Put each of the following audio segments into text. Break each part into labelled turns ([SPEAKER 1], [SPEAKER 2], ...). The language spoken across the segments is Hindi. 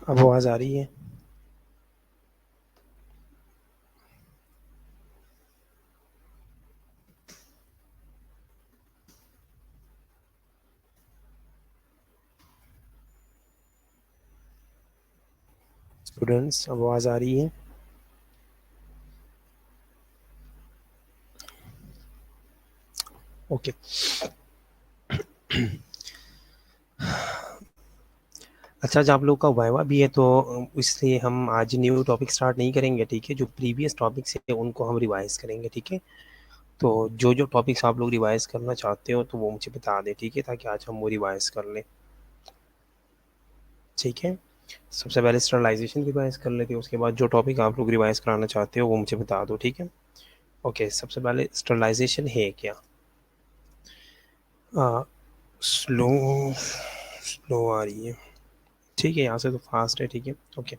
[SPEAKER 1] अब आवाज़ आ रही है? स्टूडेंट्स, अब आवाज़ आ रही है? ओके। अच्छा, आज आप लोग का वाइवा भी है, तो इसलिए हम आज न्यू टॉपिक स्टार्ट नहीं करेंगे, ठीक है? जो प्रीवियस टॉपिक्स हैं उनको हम रिवाइज़ करेंगे, ठीक है? तो जो टॉपिक्स आप लोग रिवाइज़ करना चाहते हो तो वो मुझे बता दें, ठीक है? ताकि आज हम वो रिवाइज़ कर लें, ठीक है? सबसे पहले स्टरलाइज़ेशन रिवाइज़ कर लेते हैं, उसके बाद जो टॉपिक आप लोग रिवाइज़ कराना चाहते हो वो मुझे बता दो, ठीक है? ओके, सबसे पहले स्टरलाइज़ेशन है क्या? स्लो स्लो आ रही है, ठीक है? यहाँ से तो फास्ट है, ठीक है? ओके।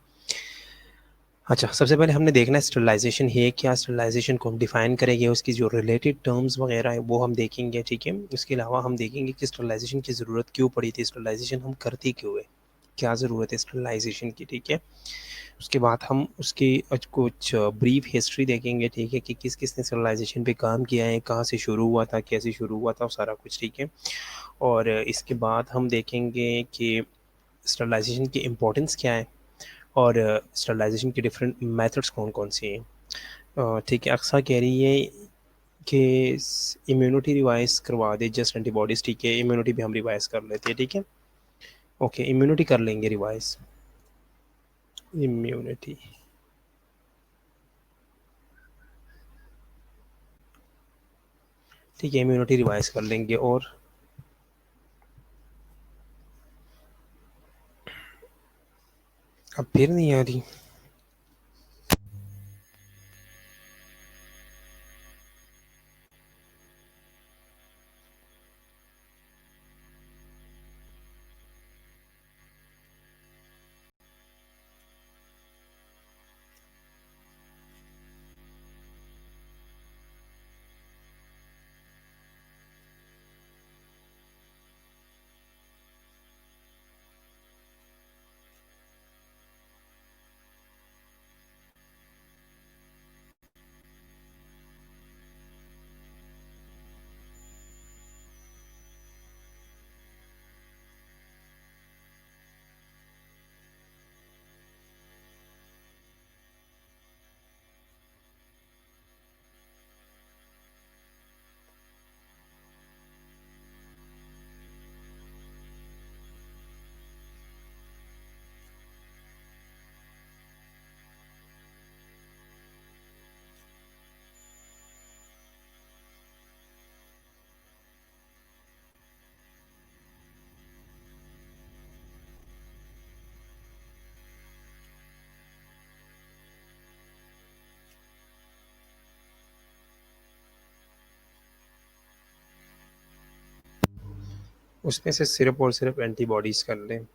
[SPEAKER 1] अच्छा, सबसे पहले हमने देखना है स्टरलाइज़ेशन है क्या, स्टरलाइज़ेशन को हम डिफ़ाइन करेंगे, उसकी जो रिलेटेड टर्म्स वगैरह हैं वो हम देखेंगे, ठीक है? इसके अलावा हम देखेंगे कि स्टरलाइज़ेशन की ज़रूरत क्यों पड़ी थी, स्टरलाइज़ेशन हम करते क्यों है, क्या ज़रूरत है स्टरलाइज़ेशन की, ठीक है? उसके बाद हम उसकी कुछ ब्रीफ हिस्ट्री देखेंगे, ठीक है? कि किस-किस ने स्टरलाइज़ेशन पे काम किया है, कहाँ से शुरू हुआ था, कैसे शुरू हुआ था, सारा कुछ, ठीक है? और इसके बाद हम देखेंगे कि स्टरलाइज़ेशन की इम्पोर्टेंस क्या है और स्टरलाइज़ेशन के डिफरेंट मेथड्स कौन-कौन से हैं। ठीक है, अक्सा कह रही है कि इम्यूनिटी रिवाइज़ करवा दे, जस्ट एंटीबॉडीज़, ठीक है? इम्यूनिटी भी हम रिवाइज़ कर लेते हैं, ठीक है? ओके, इम्यूनिटी कर लेंगे रिवाइज़। इम्यूनिटी, ठीक है, इम्यूनिटी रिवाइज़ कर लेंगे। और अब फिर नहीं आ रही। उसमें से सिर्फ़ और सिर्फ़ एंटीबॉडीज़ कर लें।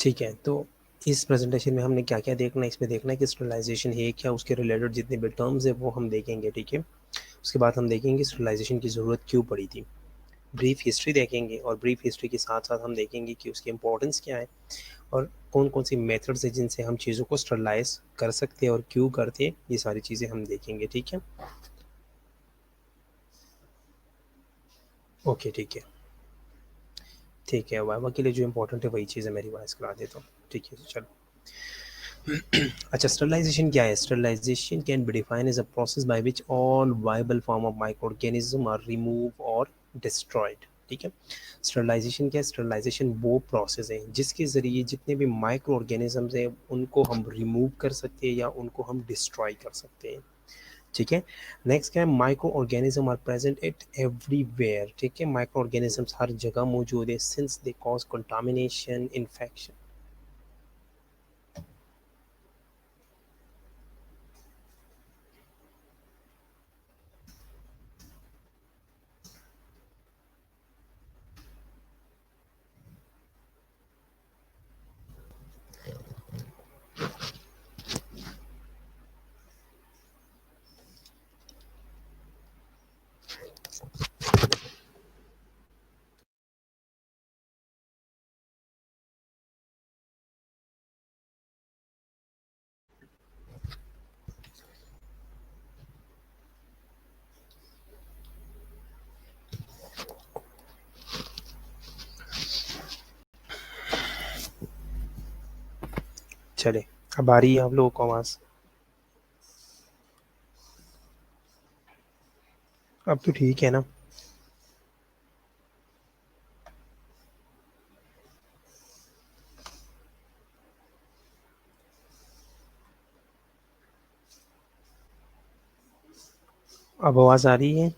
[SPEAKER 1] ठीक है, तो इस प्रेज़ेंटेशन में हमने क्या-क्या देखना है, इसमें देखना है कि स्टरलाइज़ेशन है क्या, उसके रिलेटेड जितने भी टर्म्स हैं वो हम देखेंगे, ठीक है? उसके बाद हम देखेंगे स्टरलाइज़ेशन की ज़रूरत क्यों पड़ी थी। ब्रीफ हिस्ट्री देखेंगे और ब्रीफ हिस्ट्री के साथ-साथ हम देखेंगे कि उसकी इम्पोर्टेंस क्या है और कौन-कौन सी मेथड्स हैं जिनसे हम चीज़ों को स्टरलाइज़ कर सकते हैं और क्यों करते हैं, ये सारी चीज़ें हम देखेंगे, ठीक है? ओके, ठीक है। ठीक है, वाइवा के लिए जो इम्पोर्टेंट है वही चीज़ें मैं रिवाइज़ करा देता हूँ। ठीक है, चलो। अच्छा, स्टरलाइज़ेशन क्या है? Sterilization can be defined as a process by which all viable form of microorganism are remove और डिस्ट्रॉयड, ठीक है? स्टरलाइज़ेशन क्या है? स्टरलाइज़ेशन वो प्रोसेस है जिसके ज़रिए जितने भी माइक्रो ऑर्गेनिज़म्स हैं उनको हम रिमूव कर सकते हैं या उनको हम डिस्ट्रॉय कर सकते हैं, ठीक है। नेक्स्ट क्या है, microorganism are present at everywhere, ठीक है, माइक्रो ऑर्गेनिजम्स हर जगह मौजूद है since they cause contamination infection. चले, अब आ रही है आप लोगों को आवाज? अब तो ठीक है ना? अब आवाज आ रही है?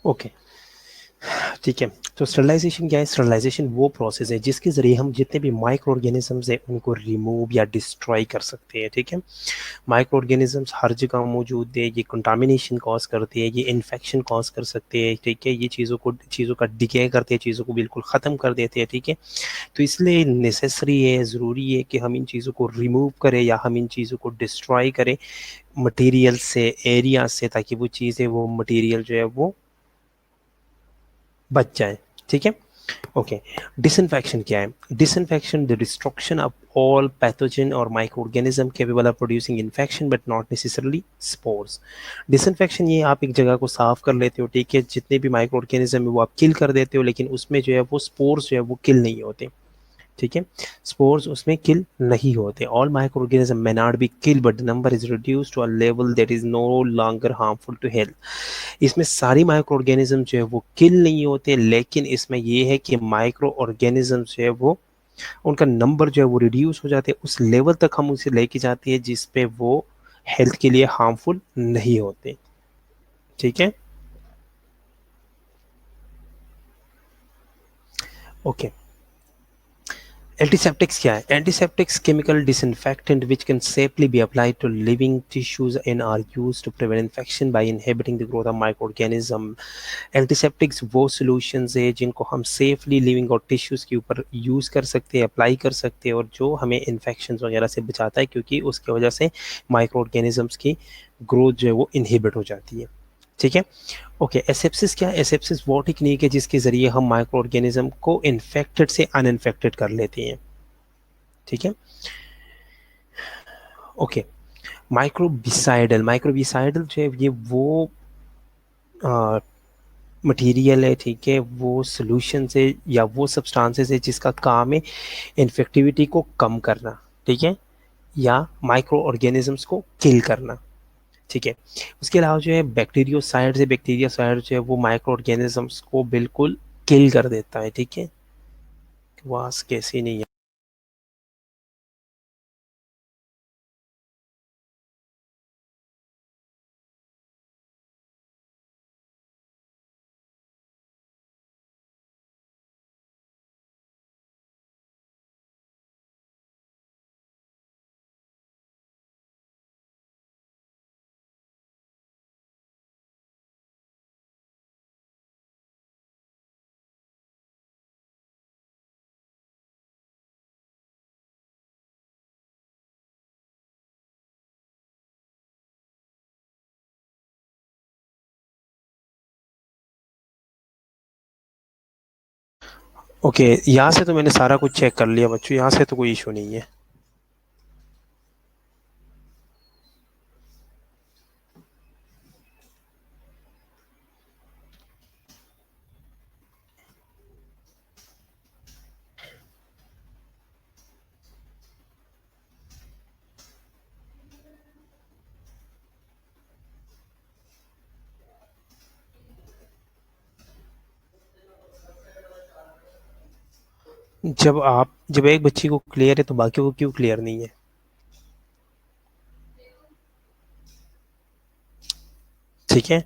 [SPEAKER 1] ओके, ठीक है। तो स्टरलाइजेशन क्या है? स्टरलाइजेशन वो प्रोसेस है जिसके ज़रिए हम जितने भी माइक्रो ऑर्गेनिजम्स हैं उनको रिमूव या डिस्ट्रॉय कर सकते हैं, ठीक है। माइक्रो ऑर्गेनिजम्स हर जगह मौजूद है, ये कंटामिनेशन कॉज करते हैं, ये इन्फेक्शन कॉज कर सकते हैं, ठीक है, ये चीज़ों का डिके करते हैं, चीज़ों को बिल्कुल ख़त्म कर देते हैं, ठीक है। तो इसलिए नेसेसरी है, ज़रूरी है कि हम इन चीज़ों को रिमूव करें या हम इन चीज़ों को डिस्ट्रॉय करें मटेरियल से, एरिया से, ताकि वो चीज़ें, वो मटेरियल जो है वो बच जाए, ठीक है। ओके, डिसइंफेक्शन क्या है? Disinfection the destruction of all pathogen और microorganism capable of producing infection but not necessarily spores. Disinfection, ये आप एक जगह को साफ कर लेते हो, ठीक है, जितने भी माइक्रो ऑर्गेनिज्म है वो आप किल कर देते हो, लेकिन उसमें जो है वो स्पोर्स जो है वो किल नहीं होते, ठीक है। स्पोर्स उसमें किल नहीं होते। All micro organism may not be killed but the number is reduced to a level that is no longer harmful to health। इसमें सारी माइक्रो ऑर्गेनिज्म जो है वो किल नहीं होते, लेकिन इसमें ये है कि माइक्रो ऑर्गेनिज्म जो है वो, उनका नंबर जो है वो रिड्यूस हो जाते हैं, उस लेवल तक हम उसे लेके जाते हैं जिस पे वो हेल्थ के लिए हार्मफुल नहीं होते, ठीक है। ओके, एंटीसेप्टिक्स क्या है? Antiseptics chemical disinfectant which can safely be applied to living tissues and are used to prevent infection by inhibiting the growth of microorganism। Antiseptics वो सॉल्यूशंस है जिनको हम सेफली लिविंग और टिश्यूज़ के ऊपर यूज़ कर सकते हैं, अप्लाई कर सकते हैं, और जो हमें इन्फेक्शन वगैरह से बचाता है, क्योंकि उसकी वजह से माइक्रो ऑर्गेनिजम्स की ग्रोथ जो है वो इनहिबिट हो जाती है, ठीक है। ओके, एसेप्सिस क्या है? एसेप्सिस वो टेक्निक है जिसके ज़रिए हम माइक्रो ऑर्गेनिज्म को इन्फेक्टेड से अनइन्फेक्टेड कर लेते हैं, ठीक है। ओके, माइक्रोबिसाइडल, माइक्रोबिसाइडल जो है ये वो मटेरियल है, ठीक है, वो सॉल्यूशन से या वो सब्सटेंसेस है जिसका काम है इन्फेक्टिविटी को कम करना, ठीक है, या माइक्रो ऑर्गेनिजम्स को किल करना, ठीक है। उसके अलावा जो है बैक्टीरियोसाइड है, बैक्टीरियोसाइड जो है वो माइक्रो ऑर्गेनिजम्स को बिल्कुल किल कर देता है, ठीक है। वास कैसी नहीं है? ओके, यहाँ से तो मैंने सारा कुछ चेक कर लिया बच्चों, यहाँ से तो कोई इशू नहीं है। जब एक बच्ची को क्लियर है तो बाकी को क्यों क्लियर नहीं है? ठीक है,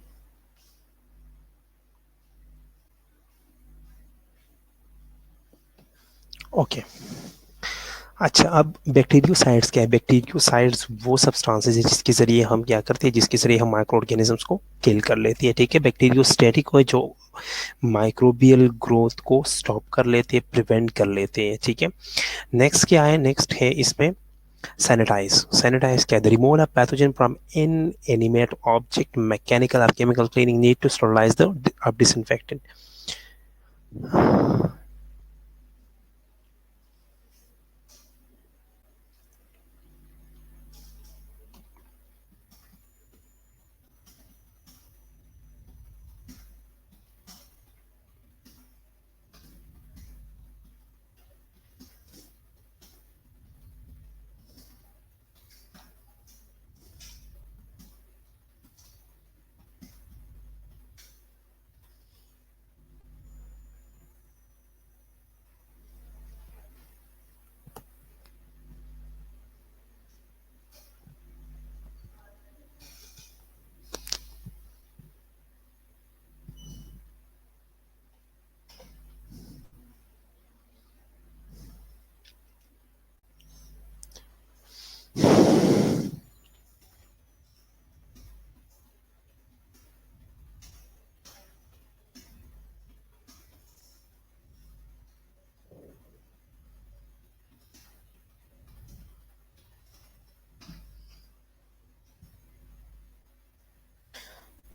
[SPEAKER 1] ओके। अच्छा, अब बैक्टीरियोसाइड्स क्या है? बैक्टीरियोसाइड्स वो सब्सटेंसेस है जिसके ज़रिए हम क्या करते हैं, जिसके ज़रिए हम माइक्रो ऑर्गेनिजम्स को किल कर लेती है। ठीक है, बैक्टीरियोस्टैटिक है जो माइक्रोबियल ग्रोथ को स्टॉप कर लेते हैं, प्रिवेंट कर लेते हैं। ठीक है, नेक्स्ट क्या है? नेक्स्ट है इसमें सैनिटाइज। सैनिटाइज क्या है? The removal of pathogen from inanimate object, mechanical और chemical cleaning need to sterilize the of disinfectant.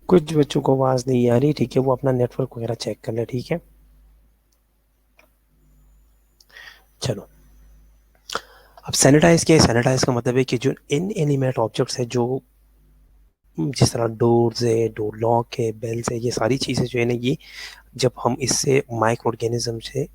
[SPEAKER 1] कुछ बच्चों को आवाज़ नहीं आ रही, ठीक है, वो अपना नेटवर्क वगैरह चेक कर ले। ठीक है, चलो। अब सैनिटाइज क्या है? सैनिटाइज का मतलब है कि जो इनएनिमेट ऑब्जेक्ट्स है, जो जिस तरह डोर्स है, डोर लॉक है, बेल्स है, ये सारी चीज़ें जो है ना, ये जब हम इससे माइक्रो ऑर्गेनिज्म से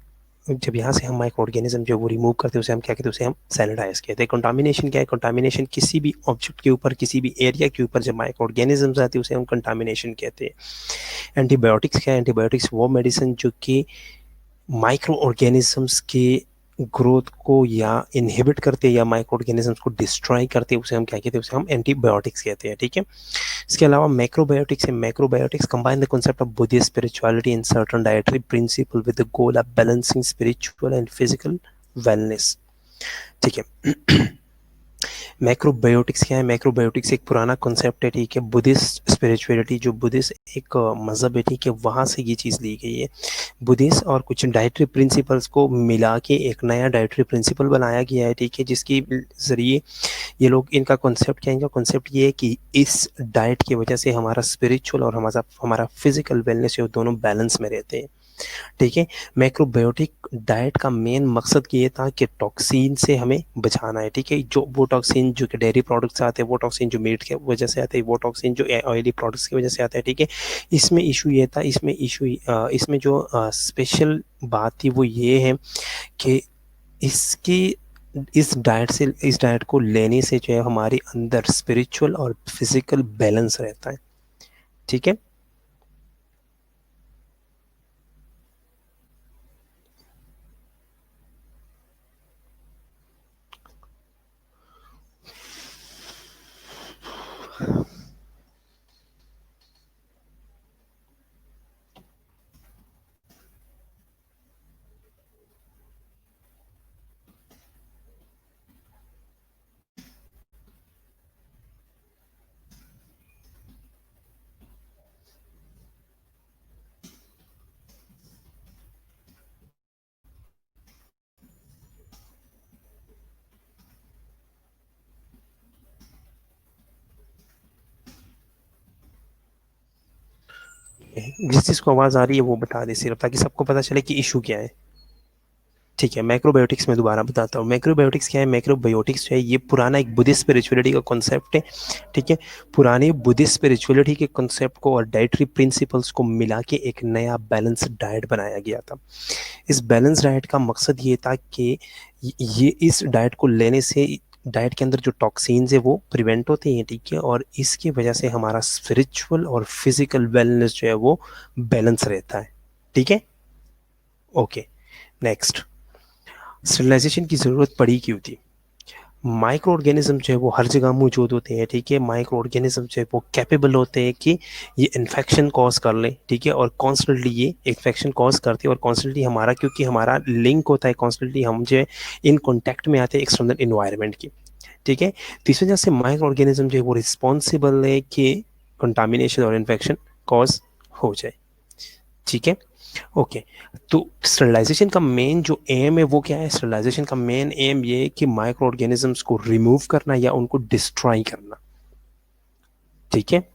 [SPEAKER 1] जब यहाँ से हम माइक्रो ऑर्गेनिज्म जो वो रिमूव करते हैं, उसे हम क्या कहते हैं? उसे हम सैनिटाइज कहते हैं। कंटामिनेशन क्या है? कंटामिनेशन किसी भी ऑब्जेक्ट के ऊपर, किसी भी एरिया के ऊपर जब माइक्रो ऑर्गेनिजम्स आते हैं, उसे हम कंटामिनेशन कहते हैं। एंटीबायोटिक्स क्या है? एंटीबायोटिक्स वो मेडिसिन जो कि माइक्रो ऑर्गेनिजम्स के ग्रोथ को या इनहिबिट करते हैं या माइक्रो ऑर्गेनिजम्स को डिस्ट्रॉय करते हैं, उसे हम क्या कहते हैं? उसे हम एंटीबायोटिक्स कहते हैं। ठीक है, इसके अलावा मैक्रोबायोटिक्स है। Macrobiotics combine the concept of Buddhist spirituality and certain dietary principle with the goal of balancing spiritual and physical wellness। ठीक है, मैक्रोबायोटिक्स क्या है? मैक्रोबायोटिक्स एक पुराना कॉन्सेप्ट है। ठीक है, बुद्धिस्ट स्पिरिचुअलिटी, जो बुद्धिस्ट एक मज़हब है, ठीक है, वहाँ से ये चीज़ ली गई है। बुद्धिस्ट और कुछ डाइटरी प्रिंसिपल्स को मिला के एक नया डाइटरी प्रिंसिपल बनाया गया है। ठीक है, जिसके ज़रिए ये लोग, इनका कॉन्सेप्ट क्या है? इनका कॉन्सेप्ट ये है कि इस डाइट की वजह से हमारा स्पिरिचुअल और हमारा हमारा फिजिकल वेलनेस है, दोनों बैलेंस में रहते हैं। ठीक है, मैक्रोबायोटिक डाइट का मेन मकसद ये था कि टॉक्सिन से हमें बचाना है। ठीक है, जो वो टॉक्सिन जो कि डेयरी प्रोडक्ट्स से आते हैं, वो टॉक्सिन जो मीट की वजह से आते हैं, वो टॉक्सिन जो ऑयली प्रोडक्ट्स की वजह से आता है। ठीक है, इसमें इशू ये था, इसमें जो स्पेशल बात थी वो ये है कि इसकी इस डाइट को लेने से जो है हमारे अंदर स्पिरिचुअल और फिजिकल बैलेंस रहता है। ठीक है, जिस जिसको आवाज़ आ रही है वो बता दे सिर्फ, ताकि सबको पता चले कि इशू क्या है। ठीक है, मैक्रोबायोटिक्स में दोबारा बताता हूँ। मैक्रोबायोटिक्स क्या है? मैक्रोबायोटिक्स जो है ये पुराना एक बुद्धिस्ट स्पिरिचुअलिटी का कॉन्सेप्ट है। ठीक है, पुराने बुद्धिस्ट स्पिरिचुअलिटी के कॉन्सेप्ट को और डाइटरी प्रिंसिपल्स को मिला के एक नया बैलेंस डाइट बनाया गया था। इस बैलेंस डाइट का मकसद ये था कि ये इस डाइट को लेने से डाइट के अंदर जो टॉक्सिन्स है वो प्रिवेंट होते हैं। ठीक है, और इसकी वजह से हमारा स्पिरिचुअल और फिजिकल वेलनेस जो है वो बैलेंस रहता है। ठीक है, ओके, नेक्स्ट। स्टरलाइजेशन की ज़रूरत पड़ी क्यों थी? माइक्रो ऑर्गेनिज्म जो है वो हर जगह मौजूद होते हैं, ठीक है। माइक्रो ऑर्गेनिज्म जो है वो कैपेबल होते हैं कि ये इन्फेक्शन कॉज कर ले, ठीक है, और कॉन्स्टेंटली ये इन्फेक्शन कॉज करते हैं, और कॉन्स्टेंटली हमारा, क्योंकि हमारा लिंक होता है, कॉन्स्टेंटली हम जो है इन कॉन्टैक्ट में आते हैं एक्सटर्नल इन्वायरमेंट की, ठीक है। तो इस वजह से माइक्रो ऑर्गेनिज्म जो है वो रिस्पॉन्सिबल है कि कंटामिनेशन और इन्फेक्शन कॉज हो जाए, ठीक है। ओके, तो स्टरलाइजेशन का मेन जो एम है वो क्या है? स्टरलाइजेशन का मेन एम ये है कि माइक्रो ऑर्गेनिजम्स को रिमूव करना या उनको डिस्ट्रॉय करना, ठीक है।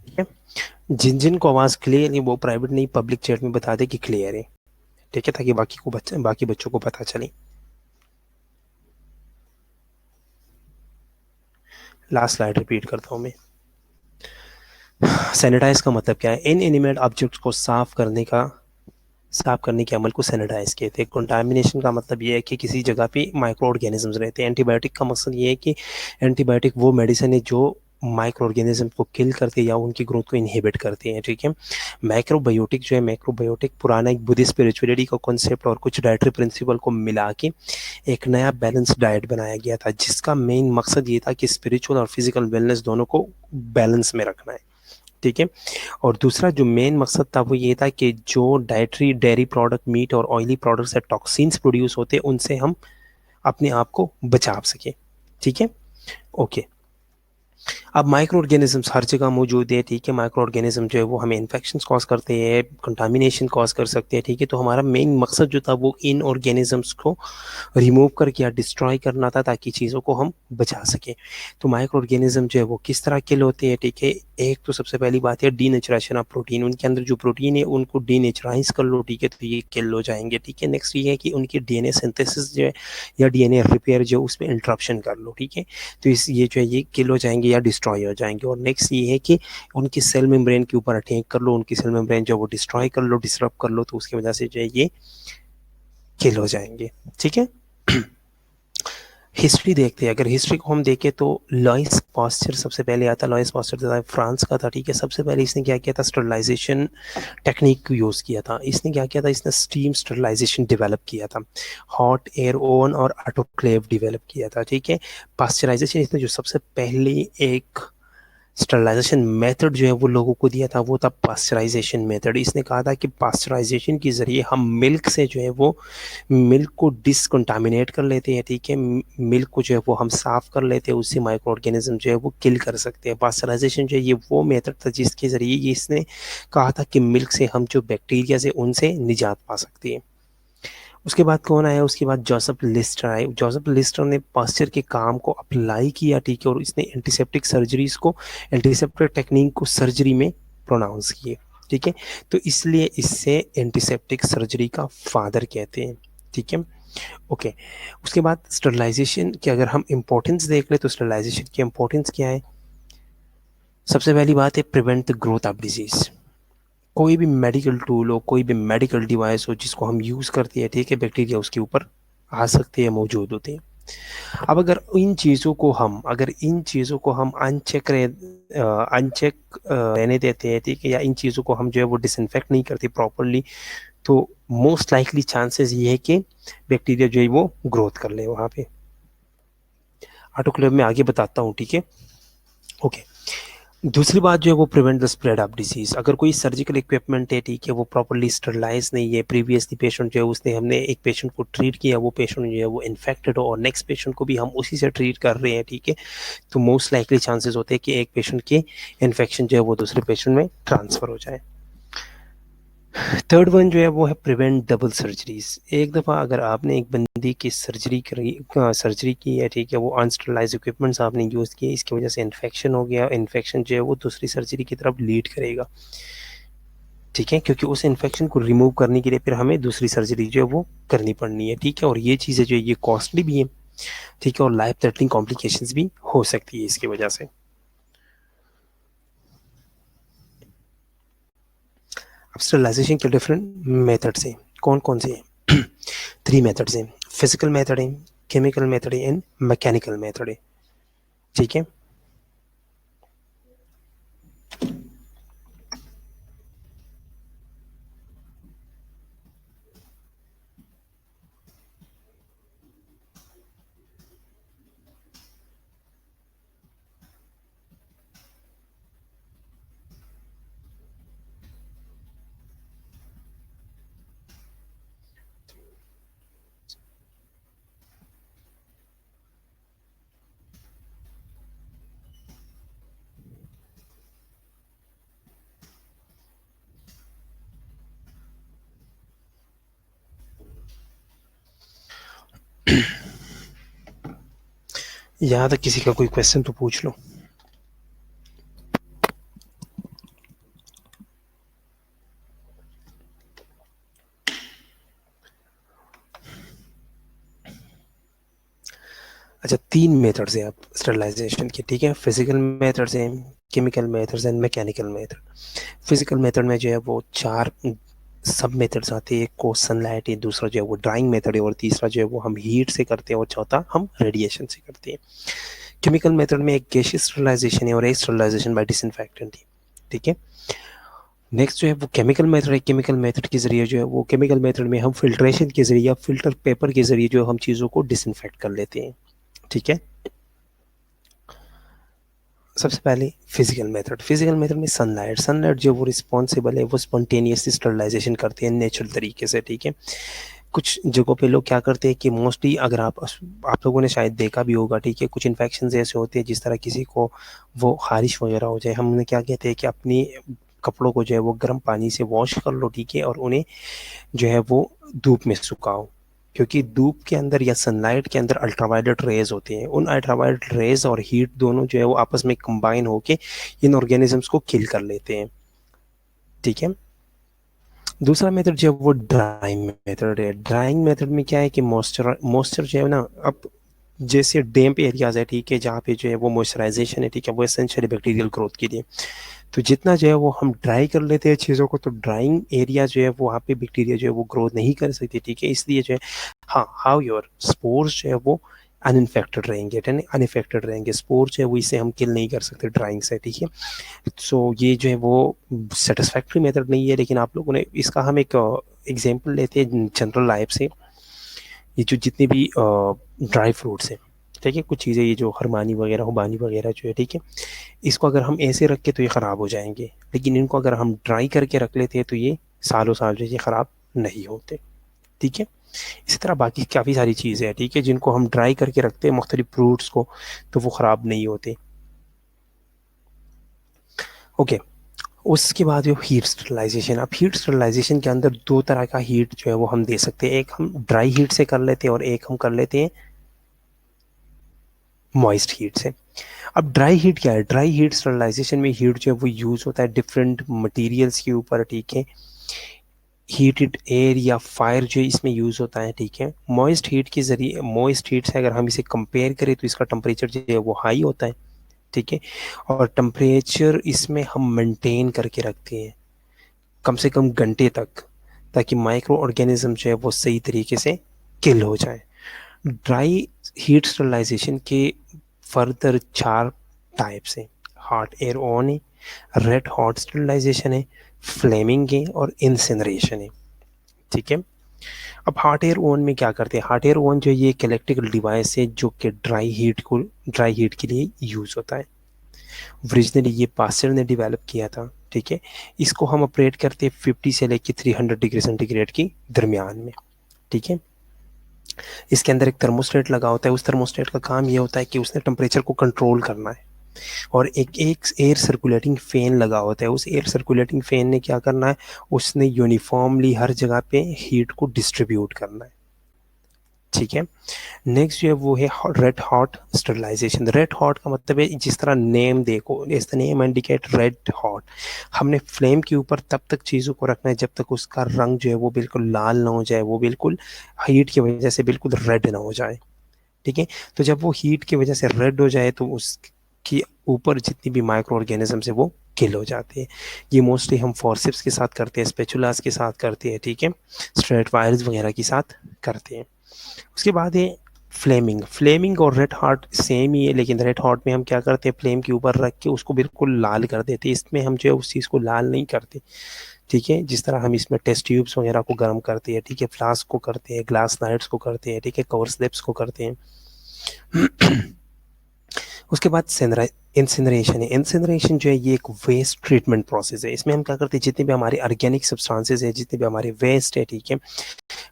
[SPEAKER 1] ठीक है, जिन जिन को आवाज क्लियर है वो प्राइवेट नहीं पब्लिक चैट में बता दे कि क्लियर है, ठीक है, ताकि बाकी बच्चों को पता चले। लास्ट स्लाइड रिपीट करता हूँ मैं। सैनिटाइज का मतलब क्या है? इन एनिमेट ऑब्जेक्ट्स को साफ करने के अमल को सैनिटाइज कहते हैं। कंटामिनेशन का मतलब ये है कि किसी जगह पे माइक्रो ऑर्गेनिजम्स रहते हैं। एंटीबायोटिक का मकसद ये है कि एंटीबायोटिक वो मेडिसिन है जो माइक्रो ऑर्गेनिज्म को किल करते हैं या उनकी ग्रोथ को इनहिबिट करते हैं, ठीक है। माइक्रोबायोटिक जो है, माइक्रोबायोटिक पुराना एक बुद्धिस्ट स्पिरिचुअलिटी का कॉन्सेप्ट और कुछ डाइटरी प्रिंसिपल को मिला के एक नया बैलेंस डाइट बनाया गया था, जिसका मेन मकसद ये था कि स्पिरिचुअल और फिजिकल वेलनेस दोनों को बैलेंस में रखना है, ठीक है। और दूसरा जो मेन मकसद था वो ये था कि जो डाइटरी डेयरी प्रोडक्ट, मीट और ऑयली प्रोडक्ट से टॉक्सिन्स प्रोड्यूस होते हैं उनसे हम अपने आप को बचा सके, ठीक है। ओके, अब माइक्रो ऑर्गेनिजम्स हर जगह मौजूद है, ठीक है। माइक्रो ऑर्गेनिज्म जो है वो हमें इन्फेक्शन कॉज करते हैं, कंटामिनेशन कॉज कर सकते हैं, ठीक है। तो हमारा मेन मकसद जो था वो इन ऑर्गेनिजम्स को रिमूव करके या डिस्ट्रॉय करना था ताकि चीज़ों को हम बचा सकें। तो माइक्रो ऑर्गेनिज्म जो है वो किस तरह किल होते हैं, ठीक है। एक तो सबसे पहली बात है डीनेचुरेशन ऑफ प्रोटीन, उनके अंदर जो प्रोटीन है उनको डीनेचुराइज कर लो, ठीक है, तो ये किल हो जाएंगे, ठीक है। नेक्स्ट ये है कि उनकी डीएनए सिंथेसिस जो है या डीएनए रिपेयर जो उसमें इंटरप्शन कर लो, ठीक है। तो इस ये जो है ये किल हो जाएंगे या डिस्ट्रॉय हो जाएंगे। और नेक्स्ट ये है कि उनकी सेल मेम्ब्रेन के ऊपर अटैक कर लो, उनकी सेल मेम्ब्रेन जो वो डिस्ट्रॉय कर लो, डिसरप्ट कर लो, तो उसकी वजह से जो है ये किल हो जाएंगे, ठीक है। हिस्ट्री देखते हैं, अगर हिस्ट्री को हम देखें तो लॉइस पास्चर सबसे पहले आता। लॉइस पास्चर था फ्रांस का था, ठीक है। सबसे पहले इसने क्या किया था? स्टरलाइजेशन टेक्निक को यूज़ किया था। इसने क्या किया था? इसने स्टीम स्टरलाइजेशन डेवलप किया था, हॉट एयर ओवन और ऑटोक्लेव डेवलप किया था, ठीक है। पास्चराइजेशन इसने जो सबसे पहले एक स्टरलाइजेशन मेथड जो है वो लोगों को दिया था वो था पास्चराइजेशन मेथड। इसने कहा था कि पास्चराइजेशन के ज़रिए हम मिल्क से जो है वो मिल्क को डिसकंटामिनेट कर लेते हैं, ठीक है। मिल्क को जो है वो हम साफ कर लेते हैं, उससे माइक्रो ऑर्गेनिज्म जो है वो किल कर सकते हैं। पास्चराइजेशन जो है ये वो मेथड था जिसके ज़रिए ये इसने कहा था कि मिल्क से हम जो बैक्टीरिया से उनसे निजात पा सकते हैं। उसके बाद कौन आया? उसके बाद जोसेफ लिस्टर आए। जोसेफ लिस्टर ने पास्चर के काम को अप्लाई किया, ठीक है, और इसने एंटीसेप्टिक सर्जरीज को, एंटीसेप्टिक टेक्निक को सर्जरी में प्रोनाउंस किए, ठीक है। तो इसलिए इससे एंटीसेप्टिक सर्जरी का फादर कहते हैं, ठीक है। ओके, उसके बाद स्टरलाइजेशन की अगर हम इम्पोर्टेंस देख ले तो स्टरलाइजेशन की इम्पोर्टेंस क्या है? सबसे पहली बात है prevent the growth of disease. कोई भी मेडिकल टूल हो, कोई भी मेडिकल डिवाइस हो जिसको हम यूज़ करते हैं, ठीक है, बैक्टीरिया उसके ऊपर आ सकते हैं, मौजूद होते हैं। अब अगर इन चीज़ों को हम अनचेक रहने देते हैं, ठीक है, या इन चीज़ों को हम जो है वो डिसइंफेक्ट नहीं करते प्रॉपरली, तो मोस्ट लाइकली चांसेस ये है कि बैक्टीरिया जो है वो ग्रोथ कर ले वहाँ पे। ऑटोक्लेव में आगे बताता हूँ, ठीक है। ओके, दूसरी बात जो है वो prevent the spread of disease. अगर कोई सर्जिकल इक्विपमेंट है, ठीक है, वो प्रॉपर्ली स्टरलाइज नहीं है, प्रीवियसली पेशेंट जो है उसने हमने एक पेशेंट को ट्रीट किया, वो पेशेंट जो है वो इन्फेक्टेड हो और नेक्स्ट पेशेंट को भी हम उसी से ट्रीट कर रहे हैं, ठीक है, तो मोस्ट लाइकली चांसेस होते हैं कि एक पेशेंट के इन्फेक्शन जो है वो दूसरे पेशेंट में ट्रांसफर हो जाए। थर्ड वन जो है वो है प्रिवेंट डबल सर्जरीज। एक दफ़ा अगर आपने एक बंदी की सर्जरी की है, ठीक है, वो अनस्टरलाइज इक्विपमेंट्स आपने यूज़ किए, इसकी वजह से इन्फेक्शन हो गया, इन्फेक्शन जो है वो दूसरी सर्जरी की तरफ लीड करेगा, ठीक है, क्योंकि उस इन्फेक्शन को रिमूव करने के लिए फिर हमें दूसरी सर्जरी जो है वो करनी पड़नी है, ठीक है, और ये चीज़ें जो है ये कॉस्टली भी है, ठीक है, और लाइफ थ्रेटनिंग कॉम्प्लिकेशंस भी हो सकती है इसकी वजह से। अब स्टरलाइजेशन के डिफरेंट मेथड्स हैं, कौन कौन से हैं? 3 मेथड्स हैं, फिजिकल मेथड है, केमिकल मेथड है एंड मैकेनिकल मेथड है, ठीक है। यहाँ तक किसी का कोई क्वेश्चन तो पूछ लो। अच्छा, 3 मेथड्स हैं आप स्टरलाइजेशन के, ठीक है, फिजिकल मेथड्स हैं, chemical methods and mechanical method. Physical method में जो है वो 4 सब मेथड्स आते हैं, एक को सनलाइट है, दूसरा जो है वो ड्राइंग मेथड है, और तीसरा जो है वो हम हीट से करते हैं, और चौथा हम रेडिएशन से करते हैं। केमिकल मेथड में एक गैसियस स्टरलाइजेशन है और एक स्टरलाइजेशन बाय डिसइंफेक्टेंट है, ठीक है। नेक्स्ट जो है वो केमिकल मेथड है, केमिकल मेथड के जरिए जो है वो केमिकल मेथड में हम फिल्ट्रेशन के जरिए या फिल्टर पेपर के जरिए जो हम चीज़ों को डिसइंफेक्ट कर लेते हैं, ठीक है। सबसे पहले फिजिकल मेथड में सनलाइट जो वो रिस्पॉन्सिबल है, वो स्पॉन्टेनियसली स्टरलाइजेशन करते हैं नेचुरल तरीके से, ठीक है। कुछ जगहों पे लोग क्या करते हैं कि मोस्टली, अगर आप लोगों ने शायद देखा भी होगा, ठीक है, कुछ इन्फेक्शन ऐसे होते हैं, जिस तरह किसी को वो खारिश वगैरह हो जाए, हमने क्या कहते हैं कि अपनी कपड़ों को जो है वो गर्म पानी से वॉश कर लो, ठीक है, और उन्हें जो है वो धूप में सुखाओ, क्योंकि धूप के अंदर या सनलाइट के अंदर अल्ट्रावायलेट रेज होते हैं, उन अल्ट्रावायलेट रेज और हीट दोनों जो है वो आपस में कंबाइन होके इन ऑर्गेनिजम्स को किल कर लेते हैं, ठीक है। दूसरा मेथड जो है वो ड्राइंग मेथड है। ड्राइंग मेथड में क्या है कि मॉइस्चर जो है ना, अब जैसे डैम्प एरियाज है, ठीक है, जहाँ पे जो है वो मॉइस्चराइजेशन है, ठीक है, वो एसेंशियली बैक्टीरियल ग्रोथ के लिए, तो जितना जो है वो हम ड्राई कर लेते हैं चीज़ों को, तो ड्राइंग एरिया जो है वो वहाँ पे बैक्टीरिया जो है वो ग्रोथ नहीं कर सकती, ठीक है, इसलिए जो है, हाँ, हाउ योर स्पोर्स जो है वो अनइफेक्टेड रहेंगे, स्पोर जो है वो इसे हम किल नहीं कर सकते ड्राइंग से, ठीक है। सो ये जो है वो सेटिस्फैक्ट्री मेथड नहीं है, लेकिन आप लोगों ने इसका, हम एक एग्जांपल लेते हैं जनरल लाइफ से। ये जो जितने भी ड्राई फ्रूट्स हैं, ठीक है, कुछ चीज़ें ये जो हरमानी वगैरह, हुबानी वगैरह जो है, ठीक है, इसको अगर हम ऐसे रख के तो ये ख़राब हो जाएंगे, लेकिन इनको अगर हम ड्राई करके रख लेते हैं तो ये सालों साल जो ये ख़राब नहीं होते, ठीक है। इसी तरह बाकी काफ़ी सारी चीज़ें हैं, ठीक है, जिनको हम ड्राई करके रखते हैं मुख्तलिफ फ्रूट्स को, तो वो ख़राब नहीं होते, ओके। उसके बाद जो हीट स्टरलाइजेशन, अब हीट स्टरलाइजेशन के अंदर 2 तरह का हीट जो है वो हम दे सकते हैं, एक हम ड्राई हीट से कर लेते हैं और एक हम कर लेते हैं मॉइस्ट हीट से। अब ड्राई हीट क्या है? ड्राई हीट स्टरलाइजेशन में हीट जो है वो यूज़ होता है डिफरेंट मटेरियल्स के ऊपर, ठीक है, हीटेड एयर या फायर जो इसमें यूज़ होता है, ठीक है। मॉइस्ट हीट के ज़रिए, मॉइस्ट हीट से अगर हम इसे कंपेयर करें तो इसका टेम्परेचर जो है वो हाई होता है, ठीक है, और टेम्परेचर इसमें हम मेंटेन करके रखते हैं कम से कम घंटे तक, ताकि माइक्रो ऑर्गेनिज्म जो है वो सही तरीके से किल हो जाए। ड्राई हीट स्टरलाइजेशन के फर्दर 4 टाइप्स हैं, हॉट एयर ओवन है, रेड हॉट स्टरलाइजेशन है, फ्लेमिंग है और इंसिनरेशन है, ठीक है। अब हॉट एयर ओवन में क्या करते हैं? हॉट एयर ओवन जो है ये एक इलेक्ट्रिकल डिवाइस है जो कि ड्राई हीट के लिए यूज़ होता है। ओरिजिनली ये पास्टर ने डेवलप किया था, ठीक है। इसको हम ऑपरेट करते हैं 50 से लेकर 300 डिग्री सेंटीग्रेड की दरमियान में, ठीक है। इसके अंदर एक थर्मोस्टेट लगा होता है, उस थर्मोस्टेट का काम ये होता है कि उसने टेम्परेचर को कंट्रोल करना है, और एक एक एयर सर्कुलेटिंग फैन लगा होता है। उस एयर सर्कुलेटिंग फैन ने क्या करना है, उसने यूनिफॉर्मली हर जगह पे हीट को डिस्ट्रीब्यूट करना है। ठीक है। नेक्स्ट जो है वो है red hot sterilisation. Red hot का मतलब है, जिस तरह नेम देखो, इस the name indicate red hot, हमने फ्लेम के ऊपर तब तक चीज़ों को रखना है जब तक उसका रंग जो है वो बिल्कुल लाल ना हो जाए, वो बिल्कुल हीट की वजह से बिल्कुल रेड ना हो जाए। ठीक है। तो जब वो हीट की वजह से रेड हो जाए तो उसकी ऊपर जितनी भी माइक्रो ऑर्गेनिजम्स है वो किल हो जाते हैं। ये मोस्टली हम फॉरसेप्स के साथ करते हैं, स्पेचुलास के साथ करते हैं, ठीक है, स्ट्रेट वायर्स वगैरह के साथ करते हैं। उसके बाद है फ्लेमिंग। फ्लेमिंग और रेड हॉट सेम ही है, लेकिन रेड हॉट में हम क्या करते हैं, फ्लेम के ऊपर रख के उसको बिल्कुल लाल कर देते हैं। इसमें हम जो है उस चीज़ को लाल नहीं करते। ठीक है। जिस तरह हम इसमें टेस्ट ट्यूब्स वगैरह को गर्म करते हैं, ठीक है, फ्लास्क को करते हैं, ग्लास नाइट्स को करते हैं, ठीक है, कवर स्लिप्स को करते हैं। उसके बाद इंसिनरेशन है। इंसिनरेशन जो है ये एक वेस्ट ट्रीटमेंट प्रोसेस है। इसमें हम क्या करते हैं, जितने भी हमारे ऑर्गेनिक सब्सटेंसेस है, जितने भी हमारे वेस्ट है, ठीक है,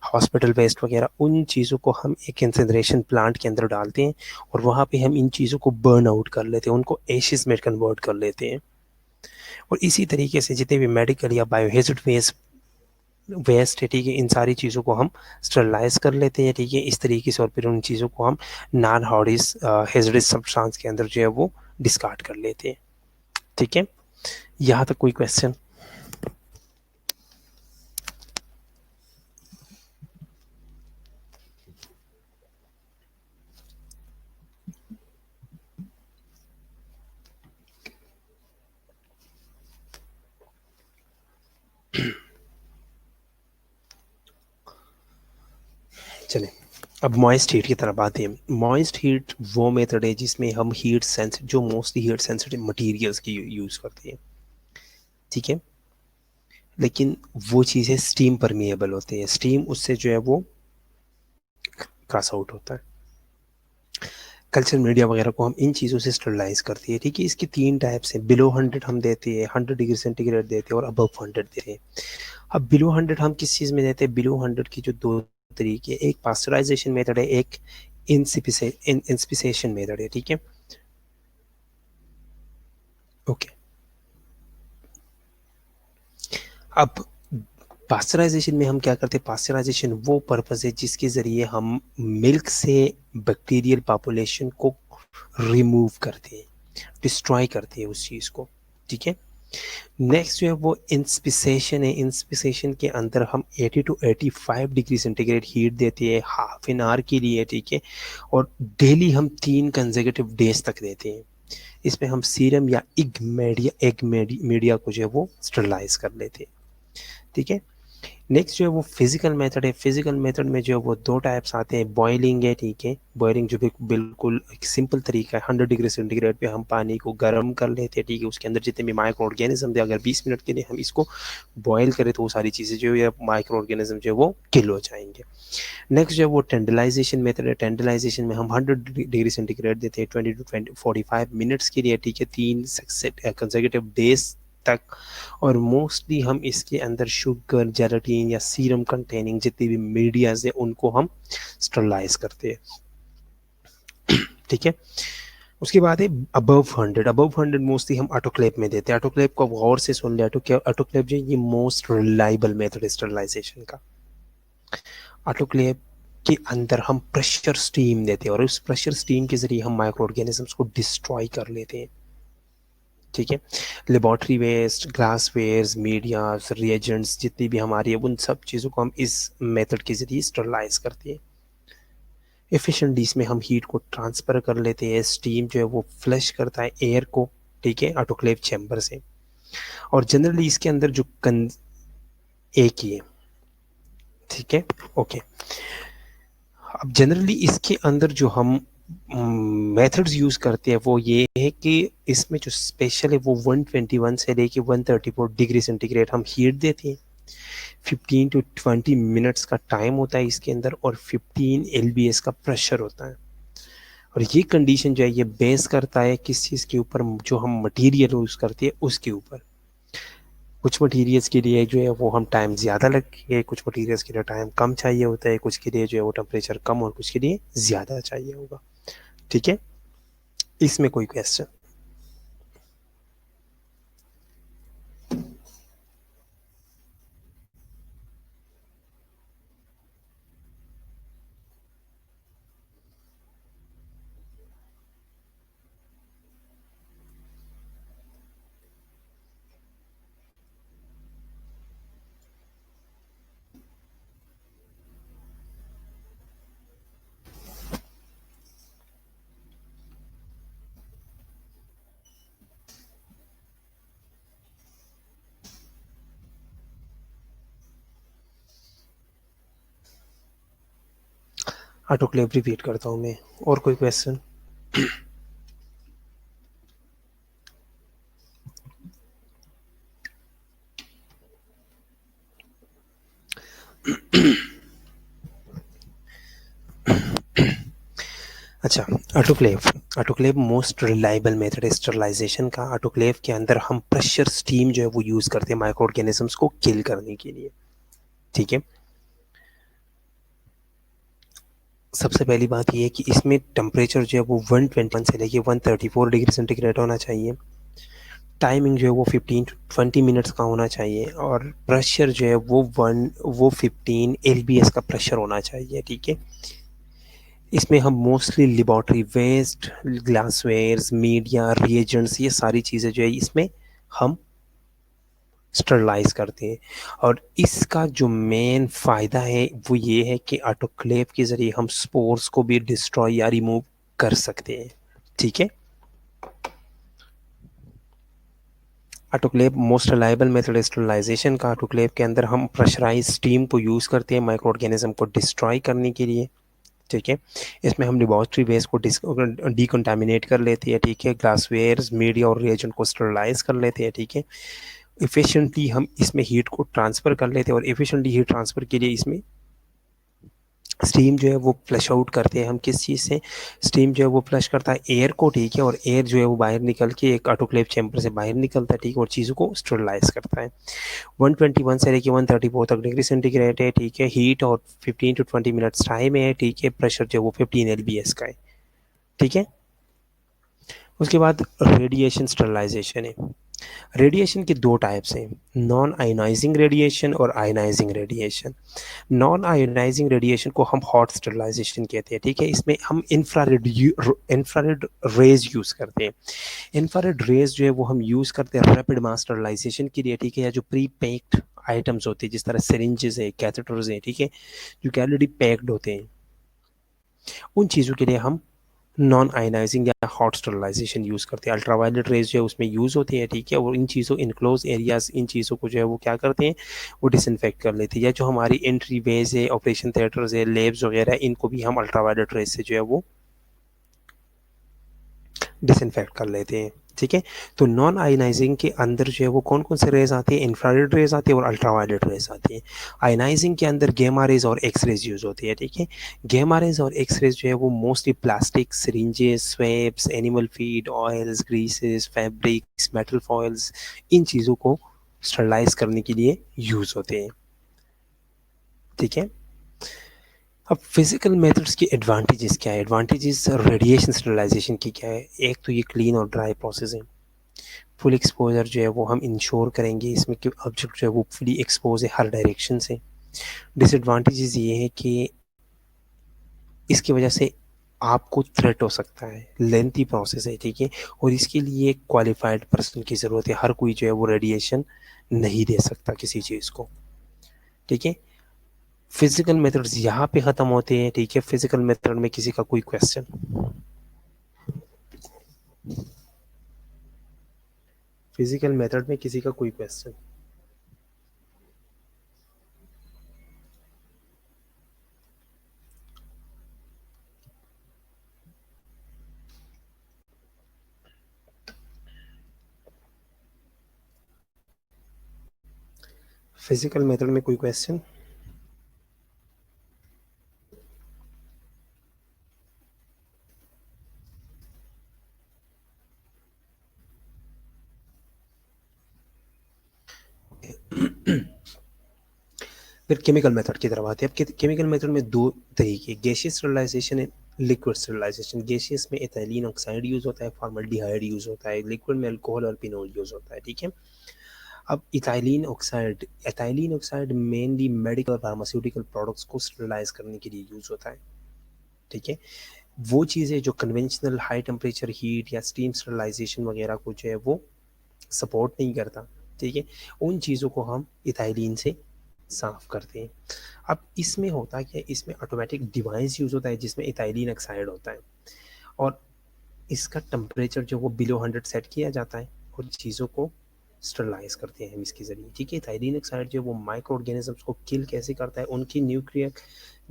[SPEAKER 1] हॉस्पिटल वेस्ट वगैरह, उन चीज़ों को हम एक इंसिनरेशन प्लांट के अंदर डालते हैं और वहाँ पे हम इन चीज़ों को बर्न आउट कर लेते हैं, उनको एशेस में कन्वर्ट कर लेते हैं। और इसी तरीके से जितने भी मेडिकल या बायोहेज्ड वेस्ट है, ठीक है, इन सारी चीज़ों को हम स्टरलाइज कर लेते हैं। ठीक है। इस तरीके से और फिर उन चीज़ों को हम नॉन हेजडस सब्सटेंस के अंदर जो है वो डिस्कार्ड कर लेते हैं। ठीक है। यहाँ तक कोई क्वेश्चन? चले, अब मॉइस्ट हीट की तरफ आते हैं। मॉइस्ट हीट वो मेथड है जिसमें हम जो मोस्टली हीट सेंसिटिव मटेरियल्स की यूज़ करते हैं। ठीक है। लेकिन वो चीज़ें स्टीम परमिएबल होती है, स्टीम उससे जो है वो क्रॉस आउट होता है। कल्चर मीडिया वगैरह को हम इन चीज़ों से स्टरलाइज करती है। ठीक है। इसकी 3 टाइप्स हैं। बिलो 100 हम देते हैं, 100 डिग्री सेंटीग्रेड देते हैं, और अबव 100 देते हैं। अब बिलो 100 हम किस चीज़ में देते हैं? बिलो 100 की जो 2 तरीके, एक पास्चराइजेशन मेथड है, एक इंस्पिसेशन मेथड है। ठीक है। ओके। अब पास्चराइजेशन में हम क्या करते हैं? पास्चराइजेशन वो पर्पस है जिसके ज़रिए हम मिल्क से बैक्टीरियल पॉपुलेशन को रिमूव करते हैं, डिस्ट्रॉय करते हैं उस चीज़ को। ठीक है। नेक्स्ट जो है वो इंस्पिसेशन है। इंस्पिसेशन के अंदर हम 80 टू 85 डिग्री सेंटीग्रेड हीट देते हैं हाफ एन आवर के लिए। ठीक है। और डेली हम 3 कंसेक्यूटिव डेज तक देते हैं। इसमें हम सीरम या एग मीडिया को जो है वो स्टरलाइज कर लेते हैं। ठीक है। नेक्स्ट जो है वो फिजिकल मेथड है। फिजिकल मेथड में जो है वो 2 टाइप्स आते हैं। बॉइलिंग है, ठीक है, बॉइलिंग जो बिल्कुल एक सिंपल तरीका है। 100 डिग्री सेंटीग्रेड पे हम पानी को गर्म कर लेते हैं। ठीक है। उसके अंदर जितने भी माइक्रो ऑर्गेनिज्म थे, अगर 20 मिनट के लिए हम इसको बॉयल करें तो वो सारी चीज़ें जो है माइक्रो ऑर्गेनिज्म जो है वो किल हो जाएंगे। नेक्स्ट जो है वो टेंडलाइजेशन मेथड है। टेंडलाइजेशन में हम 100 डिग्री सेंटीग्रेड देते हैं 20 टू 45 मिनट्स के लिए। ठीक है। 3 कंसेक्यूटिव डेज तक। और मोस्टली हम इसके अंदर शुगर, जेलाटिन या सीरम कंटेनिंग जितनी भी मीडियाज है उनको हम स्टरलाइज करते हैं। ठीक है। उसके बाद है अबव 100। अबव 100 मोस्टली हम ऑटोक्लेव में देते हैं। ऑटोक्लेव को गौर से सुन ले। ऑटोक्लेव जो है ये मोस्ट रिलायबल मेथड है स्टरलाइजेशन का। ऑटोक्लेव के अंदर हम प्रेशर स्टीम देते हैं और उस प्रेशर स्टीम के जरिए हम माइक्रो ऑर्गेनिजम्स को डिस्ट्रॉय कर लेते हैं। ठीक है। Laboratory waste, glass wares, medias, reagents जितनी भी हमारी है उन सब चीज़ों को हम इस मेथड के जरिए स्टरलाइज करते हैं। एफिशिएंटली इसमें हम हीट को ट्रांसफ़र कर लेते हैं। स्टीम जो है वो फ्लश करता है एयर को, ठीक है, ऑटोक्लेव चैम्बर से। और जनरली इसके अंदर जो एक ही है। ठीक है। ओके। अब जनरली इसके अंदर जो हम मेथड्स यूज़ करते हैं वो ये है कि इसमें जो स्पेशल है वो 121 से लेके 134 डिग्री सेंटीग्रेड हम हीट देते हैं। 15 टू 20 मिनट्स का टाइम होता है इसके अंदर और 15 LBS का प्रेशर होता है। और ये कंडीशन जो है ये बेस करता है किस चीज़ के ऊपर? जो हम मटेरियल यूज़ करते हैं उसके ऊपर। कुछ मटेरियल्स के लिए जो है वो हम टाइम ज़्यादा लगेंगे, कुछ मटेरियल्स के लिए टाइम कम चाहिए होता है, कुछ के लिए जो है वो टेम्परेचर कम और कुछ के लिए ज़्यादा चाहिए होगा। ठीक है। इसमें कोई क्वेश्चन? ऑटोक्लेव रिपीट करता हूँ मैं। और कोई क्वेश्चन? अच्छा, autoclave. Autoclave most reliable method है स्टरलाइजेशन का। ऑटोक्लेव के अंदर हम प्रेशर स्टीम जो है वो यूज़ करते हैं माइक्रो ऑर्गेनिजम्स को किल करने के लिए। ठीक है, सबसे पहली बात ये है कि इसमें टेम्परेचर जो है वो 121 से लेके 134 डिग्री सेंटीग्रेड होना चाहिए। टाइमिंग जो है वो 15 to 20 मिनट्स का होना चाहिए, और प्रेशर जो है वो 15 LBS का प्रेशर होना चाहिए। ठीक है, इसमें हम mostly laboratory waste, glasswares, media, reagents, ये सारी चीज़ें जो है इसमें हम स्टरलाइज करते हैं। और इसका जो मेन फ़ायदा है वो ये है कि ऑटोक्लेव के ज़रिए हम स्पोर्स को भी डिस्ट्रॉय या रिमूव कर सकते हैं। ठीक है, autoclave most reliable method sterilisation का। ऑटोक्लेव के अंदर हम प्रेशराइज स्टीम को यूज़ करते हैं माइक्रो ऑर्गेनिज्म को डिस्ट्रॉय करने के लिए। ठीक है, इसमें हम लेबॉर्ट्री वेस्ट को डिकंटामिनेट कर लेते हैं। ठीक है, ग्लासवेयर्स, मीडिया और रिएजेंट को स्टरलाइज कर लेते हैं। ठीक है, इफ़िशिएंटली हम इसमें हीट को ट्रांसफ़र कर लेते हैं, और इफ़िशिएंटली हीट ट्रांसफ़र के लिए इसमें स्टीम जो है वो फ्लश आउट करते हैं हम। किस चीज़ से स्टीम जो है वो फ्लश करता है? एयर को। ठीक है, और एयर जो है वो बाहर निकल के एक ऑटोक्लेव चैम्बर से बाहर निकलता है। ठीक है, और चीज़ों को स्टरलाइज करता है। 121 से लेकर 134 तक डिग्री सेंटीग्रेड है। ठीक है, हीट और 15 to 20 मिनट्स टाइम है। ठीक है, प्रेशर जो है वो 15 LBS का है। ठीक है, उसके बाद रेडिएशन स्टरलाइजेशन है। रेडिएशन के दो टाइप्स हैं, नॉन आयोनाइजिंग रेडिएशन और ionising radiation. Non ionising radiation को हम हॉट स्टरलाइजेशन कहते हैं। ठीक है, इसमें हम इंफ्रारेड रेज यूज़ करते हैं। इंफ्रारेड रेज जो है वो हम यूज़ करते हैं रैपिड मास स्टरलाइजेशन के लिए। ठीक है, या जो प्री पैक्ड आइटम्स होते हैं जिस तरह सिरिंजेस है, कैथेटर्स हैं, ठीक है, जो ऑलरेडी पैक्ड होते हैं, उन चीज़ों के लिए हम नॉन आयनाइजिंग या हॉट स्टरलाइजेशन यूज़ करते हैं। अल्ट्रावायलेट रेज जो है उसमें यूज़ होती है। ठीक है, और इन चीज़ों इनक्लोज एरियाज, इन चीज़ों को जो है वो क्या करते हैं, वो डिसइंफेक्ट कर लेते हैं। या जो हमारी एंट्री वेज है, ऑपरेशन थिएटर्स है, लेब्स वगैरह, इनको भी हम अल्ट्रावायलेट रेज से जो है वो डिसइंफेक्ट कर लेते हैं। ठीक है, तो नॉन आयनाइजिंग के अंदर जो है वो कौन कौन से रेज आते हैं? इंफ्रारेड रेज आती है और अल्ट्रावायलेट रेज आती है। आयनाइजिंग के अंदर गेमा रेज और एक्स रेज यूज होती है। ठीक है, गेमा रेज और एक्स रेज जो है वो mostly plastic, syringes, swabs, animal feed, oils, greases, fabrics, metal foils, इन चीज़ों को स्टरलाइज करने के लिए यूज होते हैं। ठीक है, अब फिजिकल मेथड्स की एडवांटेजेस क्या है? एडवांटेजेस रेडिएशन स्टरलाइजेशन की क्या है? एक तो ये क्लीन और ड्राई प्रोसेस है। फुल एक्सपोजर जो है वो हम इंश्योर करेंगे इसमें कि ऑब्जेक्ट जो है वो फुली एक्सपोज है हर डायरेक्शन से। डिसएडवांटेजेस ये है कि इसकी वजह से आपको थ्रेट हो सकता है, लेंथी प्रोसेस है। ठीक है, और इसके लिए क्वालिफाइड पर्सन की ज़रूरत है। हर कोई जो है वो रेडिएशन नहीं दे सकता किसी चीज़ को। ठीक है, फिजिकल मेथड्स यहाँ पे ख़त्म होते हैं। ठीक है, फिजिकल मेथड में किसी का कोई क्वेश्चन? फिजिकल मेथड में किसी का कोई क्वेश्चन? फिजिकल मेथड में कोई क्वेश्चन? फिर केमिकल मेथड की तरफ आते हैं। अब केमिकल मेथड में दो तरीके, गैसियस स्टरलाइजेशन है, लिक्विड स्टरलाइजेशन। गैसियस में एथिलीन ऑक्साइड यूज होता है, फॉर्मल्डिहाइड यूज होता है। लिक्विड में अल्कोहल और पिनोल यूज होता है। ठीक है, अब ethylene oxide mainly medical pharmaceutical products को स्टरलाइज करने के लिए यूज होता है। ठीक है, वो चीज़ें जो कन्वेंशनल हाई टेम्परेचर हीट या स्टीम स्टरलाइजेशन वगैरह को जो है वो सपोर्ट नहीं करता। ठीक है, उन चीज़ों को हम इथाइलिन से साफ करते हैं। अब इसमें होता क्या है, इसमें ऑटोमेटिक डिवाइस यूज़ होता है जिसमें इथाइलिन ऑक्साइड होता है, और इसका टेम्परेचर जो वो बिलो 100 सेट किया जाता है, और चीज़ों को स्टरलाइज करते हैं हम इसके ज़रिए, ठीक है। थायरीन ऑक्साइड जो है वो माइक्रो ऑर्गेनिजम्स को किल कैसे करता है, उनकी न्यूक्लियर,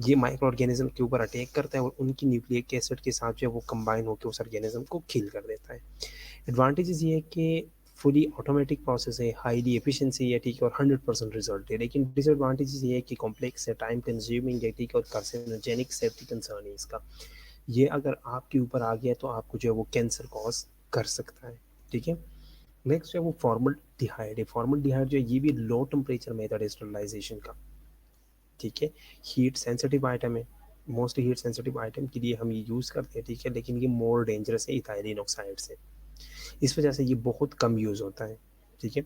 [SPEAKER 1] ये माइक्रो ऑर्गेनिज्म के ऊपर अटैक करता है और उनकी न्यूक्लिक एसिड के साथ जो है वो कंबाइन होकर उस ऑर्गेनिज्म को किल कर देता है। एडवांटेजेस ये है कि फुली ऑटोमेटिक प्रोसेस है, हाईली एफिशिएंसी है, ठीक है, और 100% रिजल्ट है। लेकिन डिसएडवांटेजेस ये है कि कॉम्प्लेक्स है, टाइम कंज्यूमिंग है, ठीक है, और कार्सिनोजेनिक सेफ्टी कंसर्न है इसका। ये अगर आपके ऊपर आ गया तो आपको जो है वो कैंसर कॉज कर सकता है, ठीक है। नेक्स्ट जो है वो फॉर्मल्डिहाइड है। फॉर्मल्डिहाइड जो है ये भी लो टेम्परेचर मेथड है स्टरलाइजेशन का, ठीक है। हीट सेंसिटिव आइटम है, मोस्टली हीट सेंसिटिव आइटम के लिए हम ये यूज़ करते हैं, ठीक है, लेकिन ये मोर डेंजरस है इथाइलिन ऑक्साइड से, इस वजह से ये बहुत कम यूज़ होता है, ठीक है।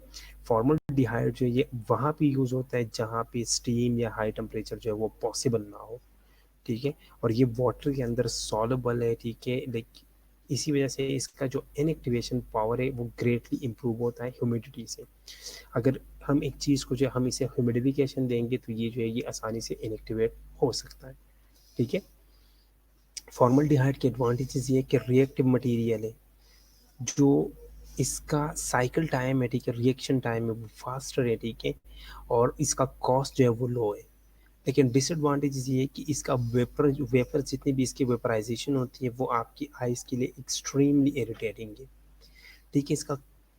[SPEAKER 1] फॉर्मल्डिहाइड जो है ये वहाँ पे यूज़ होता है जहाँ पे स्टीम या हाई टेम्परेचर जो है वो पॉसिबल ना हो, ठीक है, और ये वाटर के अंदर सॉल्युबल है, ठीक है। लेकिन इसी वजह से इसका जो इनएक्टिवेशन पावर है वो ग्रेटली इम्प्रूव होता है ह्यूमिडिटी से। अगर हम एक चीज़ को जो हम इसे ह्यूमिडिफिकेशन देंगे तो ये जो है ये आसानी से इनएक्टिवेट हो सकता है, ठीक है। फॉर्मल्डिहाइड के एडवांटेजेस ये है कि रिएक्टिव मटेरियल है, जो इसका साइकिल टाइम है, ठीक है, रिएक्शन टाइम है वो फास्टर है, ठीक है, और इसका कॉस्ट जो है वो लो है। लेकिन डिसएडवांटेज ये है कि इसका वेपर जितनी भी इसकी वेपराइजेशन होती है वो आपकी आइज़ के लिए एक्सट्रीमली इरिटेटिंग है, ठीक है। इसका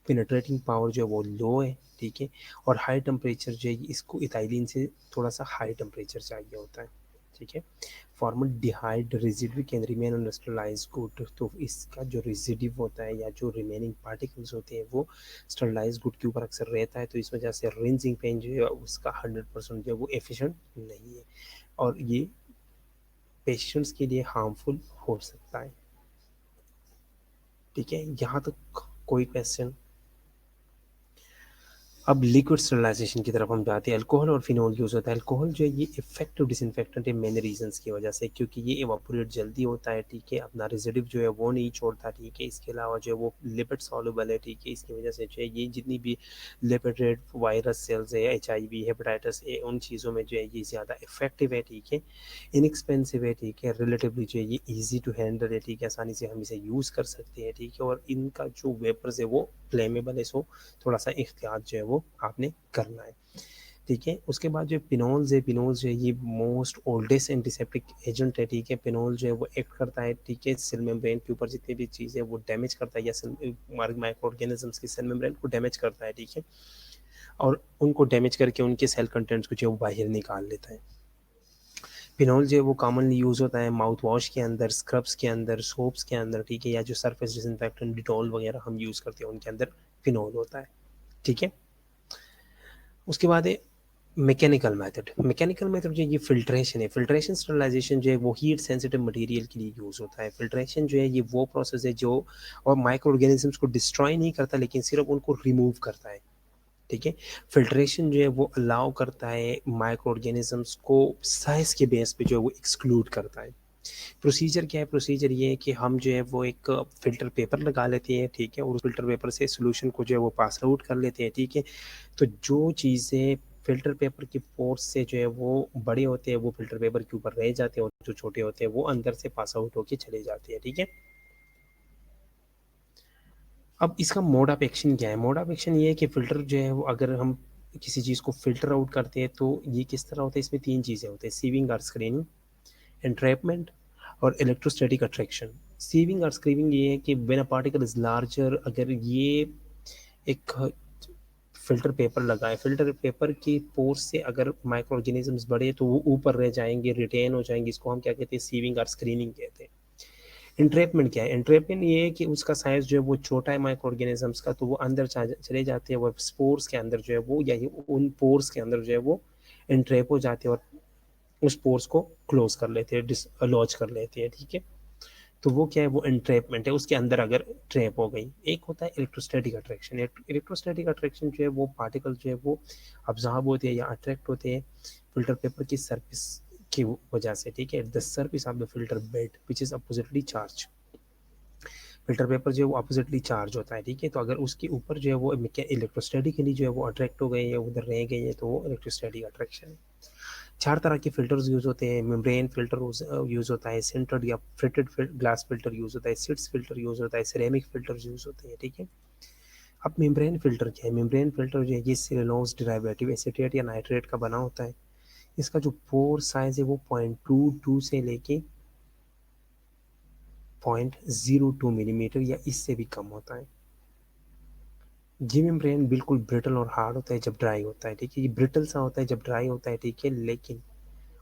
[SPEAKER 1] पेनिट्रेटिंग पावर जो है वो लो है, ठीक है, और हाई टेम्परेचर जो है इसको इथाइलिन से थोड़ा सा हाई टेम्परेचर चाहिए होता है, ठीक है। Formaldehyde residue can remain on sterilise good, तो इसका जो रेसिड्यू होता है या जो रिमेनिंग पार्टिकल्स होते हैं वो स्टरलाइज गुड के ऊपर अक्सर रहता है, तो इस वजह से रिंजिंग पेन जो है उसका 100% जो है वो एफिशिएंट नहीं है और ये पेशेंट्स के लिए हार्मफुल हो सकता है, ठीक है। यहाँ तक कोई क्वेश्चन? अब लिक्विड स्टरलाइजेशन की तरफ हम जाते हैं। अल्कोहल और फिनोल यूज़ होता है। अल्कोहल जो है ये इफेक्टिव डिसइंफेक्टेंट है मेन रीजंस की वजह से, क्योंकि ये इवापोरेट जल्दी होता है, ठीक है, अपना रेजिड्यू जो है वो नहीं छोड़ता, ठीक है। इसके अलावा जो है वो लिपिड सॉल्युबल है, ठीक है, इसकी वजह से जो है ये जितनी भी लिपिड वायरस सेल्स है, HIV, हेपेटाइटिस ए, उन चीज़ों में जो है ये ज़्यादा इफेक्टिव है, ठीक है, इनएक्सपेंसिव है, ठीक है, रिलेटिवली जो है ये ईजी टू हैंडल है, ठीक है, आसानी से हम इसे यूज़ कर सकते हैं, ठीक है, और इनका जो वेपर्स है वो फ्लेमेबल है, सो थोड़ा सा एहतियात जो है वो आपने करना है, ठीक है। उसके बाद जो पिनोल्स है, पिनोल्स जो है ये मोस्ट ओल्डेस्ट एंटीसेप्टिक एजेंट है, ठीक है। पिनोल जो है वो एक्ट करता है, ठीक है, सेल मेम्ब्रेन के ऊपर जितनी भी चीज़ है वो डैमेज करता है या सेल माइक्रो ऑर्गेनिजम्स की सेल मेम्ब्रेन को डैमेज करता है, ठीक है, और उनको डैमेज करके उनके सेल कंटेंट्स को जो है वो बाहर निकाल लेता है। फिनोल जो है वो कॉमनली यूज़ होता है माउथ वॉश के अंदर, स्क्रब्स के अंदर, सोप्स के अंदर, ठीक है, या जो सरफेस डिसइंफेक्टेंट डिटॉल वगैरह हम यूज़ करते हैं उनके अंदर फिनोल होता है, ठीक है। उसके बाद है मैकेनिकल मेथड। मैकेनिकल मेथड जो ये फिल्ट्रेशन है, फिल्ट्रेशन स्टरलाइजेशन जो है वो हीट सेंसिटिव मटेरियल के लिए यूज़ होता है। फिल्ट्रेशन जो है ये वो प्रोसेस है जो और माइक्रो ऑर्गेनिजम्स को डिस्ट्रॉय नहीं करता लेकिन सिर्फ उनको रिमूव करता है, ठीक है। फिल्ट्रेशन जो है वो अलाउ करता है माइक्रो ऑर्गेनिजम्स को साइज के बेस पे जो है वो एक्सक्लूड करता है। प्रोसीजर क्या है? प्रोसीजर ये है कि हम जो है वो एक फ़िल्टर पेपर लगा लेते हैं, ठीक है, और उस फ़िल्टर पेपर से सॉल्यूशन को जो है वो पास आउट कर लेते हैं, ठीक है। तो जो चीज़ें फ़िल्टर पेपर के पोर्स से जो है वो बड़े होते हैं वो फ़िल्टर पेपर के ऊपर रह जाते हैं और जो छोटे होते हैं वो अंदर से पास आउट होके चले जाते हैं, ठीक है। अब इसका मोड ऑफ एक्शन क्या है? मोड ऑफ एक्शन ये है कि फ़िल्टर जो है वो अगर हम किसी चीज़ को फ़िल्टर आउट करते हैं तो ये किस तरह होता है, इसमें 3 चीज़ें होती हैं, सीविंग और स्क्रीनिंग, एन्ट्रैपमेंट और इलेक्ट्रोस्टैटिक अट्रैक्शन। सीविंग और स्क्रीविंग ये है कि when a particle is larger, अगर ये एक फ़िल्टर पेपर लगा है, फ़िल्टर पेपर के पोर्स से अगर माइक्रो ऑर्गेनिज़म्स बढ़े तो वो ऊपर रह जाएँगे, रिटेन हो जाएँगे, इसको हम क्या कहते हैं, सीविंग और स्क्रीनिंग कहते हैं। एन्ट्रैपमेंट क्या है? एन्ट्रैपमेंट ये है कि उसका साइज़ जो है वो छोटा है माइक्रो ऑर्गेनिज़म्स का, तो वो अंदर चले जाते हैं, वो स्पोर्स के अंदर जो है वो या उन पोर्स के अंदर जो है वो एन्ट्रैप हो जाते हैं और उस पोर्स को क्लोज़ कर लेते हैं, लॉज कर लेते हैं, ठीक है। तो वो क्या है, वो एन्ट्रैपमेंट है, उसके अंदर अगर ट्रैप हो गई। एक होता है इलेक्ट्रोस्टैटिक अट्रैक्शन। इलेक्ट्रोस्टैटिक अट्रैक्शन जो है वो पार्टिकल जो है वो अब्जॉर्ब होते हैं या अट्रैक्ट होते हैं फिल्टर पेपर की सरफेस की वजह से, ठीक है, the surface of the filter bed which is oppositely charge. Filter paper जो है वो अपोजिटली चार्ज होता है, ठीक है, तो अगर उसके ऊपर जो है वो इलेक्ट्रोस्टैटिकली जो है वो अट्रैक्ट हो गए या उधर रह गए हैं तो वो इलेक्ट्रोस्टैटिक अट्रैक्शन है। 4 तरह के फ़िल्टर्स यूज़ होते हैं। मेम्ब्रेन फ़िल्टर यूज़ होता है, सिंटर्ड या फ्रिटेड ग्लास फ़िल्टर यूज़ होता है, सिट्स फ़िल्टर यूज़ होता है, सिरेमिक फ़िल्टर्स यूज़ होते हैं, ठीक है। अब मेम्ब्रेन फ़िल्टर क्या है? मेम्ब्रेन फ़िल्टर जो है ये सेलुलोज़ डेरिवेटिव एसीटेट या नाइट्रेट का बना होता है। इसका जो पोर साइज़ है वो 0.22 से लेके 0.02 मिलीमीटर या इससे भी कम होता है। ये मेम्ब्रेन बिल्कुल ब्रिटल और हार्ड होता है जब ड्राई होता है, ठीक है? ये ब्रिटल सा होता है जब ड्राई होता है, ठीक है? लेकिन